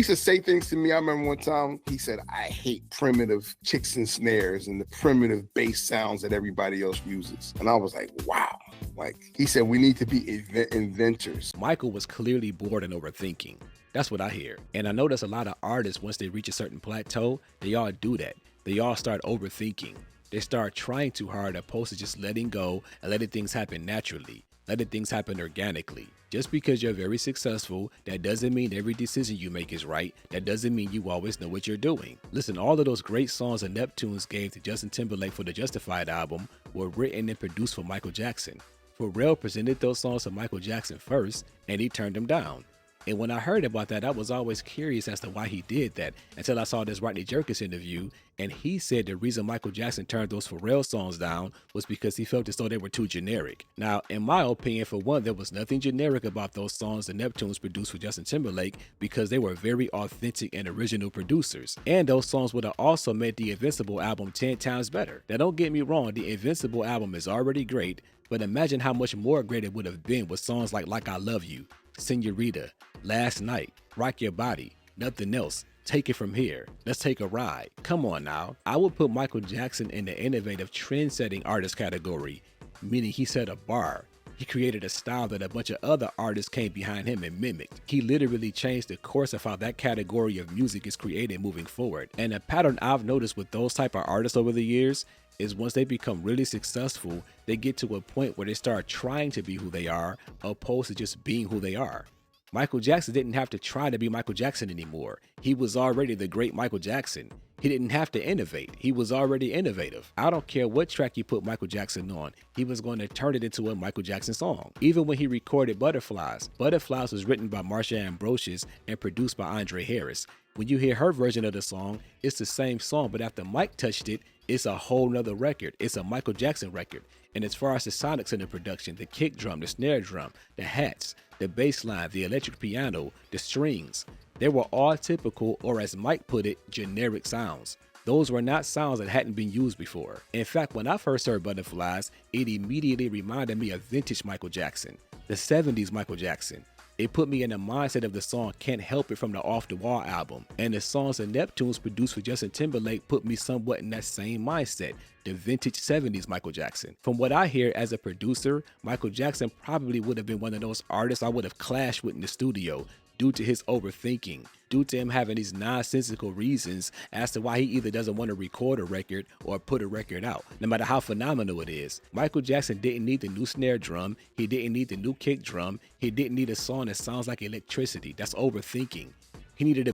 used to say things to me. I remember one time he said, I hate primitive kicks and snares and the primitive bass sounds that everybody else uses. And I was like, wow. Like he said, we need to be inventors. Michael was clearly bored and overthinking. That's what I hear. And I notice a lot of artists, once they reach a certain plateau, they all do that. They all start overthinking. They start trying too hard opposed to just letting go and letting things happen naturally, letting things happen organically. Just because you're very successful, that doesn't mean every decision you make is right. That doesn't mean you always know what you're doing. Listen, all of those great songs that Neptunes gave to Justin Timberlake for the Justified album were written and produced for Michael Jackson. Pharrell presented those songs to Michael Jackson first, and he turned them down. And when I heard about that, I was always curious as to why he did that until I saw this Rodney Jerkins interview, and he said the reason Michael Jackson turned those Pharrell songs down was because he felt as though they were too generic. Now, in my opinion, for one, there was nothing generic about those songs the Neptunes produced for Justin Timberlake because they were very authentic and original producers. And those songs would have also made the Invincible album 10 times better. Now, don't get me wrong, the Invincible album is already great, but imagine how much more great it would have been with songs like I Love You, Senorita, Last Night, Rock Your Body, Nothing Else, Take It From Here, Let's Take a Ride. Come on now. I would put Michael Jackson in the innovative trend-setting artist category, meaning he set a bar. He created a style that a bunch of other artists came behind him and mimicked. He literally changed the course of how that category of music is created moving forward. And a pattern I've noticed with those type of artists over the years is once they become really successful, they get to a point where they start trying to be who they are opposed to just being who they are. Michael Jackson didn't have to try to be Michael Jackson anymore. He was already the great Michael Jackson. He didn't have to innovate. He was already innovative. I don't care what track you put Michael Jackson on, he was going to turn it into a Michael Jackson song. Even when he recorded Butterflies, Butterflies was written by Marsha Ambrosius and produced by Andre Harris. When you hear her version of the song, it's the same song, but after Mike touched it, it's a whole nother record. It's a Michael Jackson record. And as far as the sonics in the production, the kick drum, the snare drum, the hats, the bass line, the electric piano, the strings, they were all typical, or as Mike put it, generic sounds. Those were not sounds that hadn't been used before. In fact, when I first heard Butterflies, it immediately reminded me of vintage Michael Jackson, the 70s Michael Jackson. It put me in the mindset of the song Can't Help It from the Off the Wall album. And the songs the Neptunes produced for Justin Timberlake put me somewhat in that same mindset, the vintage 70s Michael Jackson. From what I hear as a producer, Michael Jackson probably would have been one of those artists I would have clashed with in the studio due to his overthinking, due to him having these nonsensical reasons as to why he either doesn't want to record a record or put a record out, no matter how phenomenal it is. Michael Jackson didn't need the new snare drum, he didn't need the new kick drum, he didn't need a song that sounds like electricity. That's overthinking. He needed a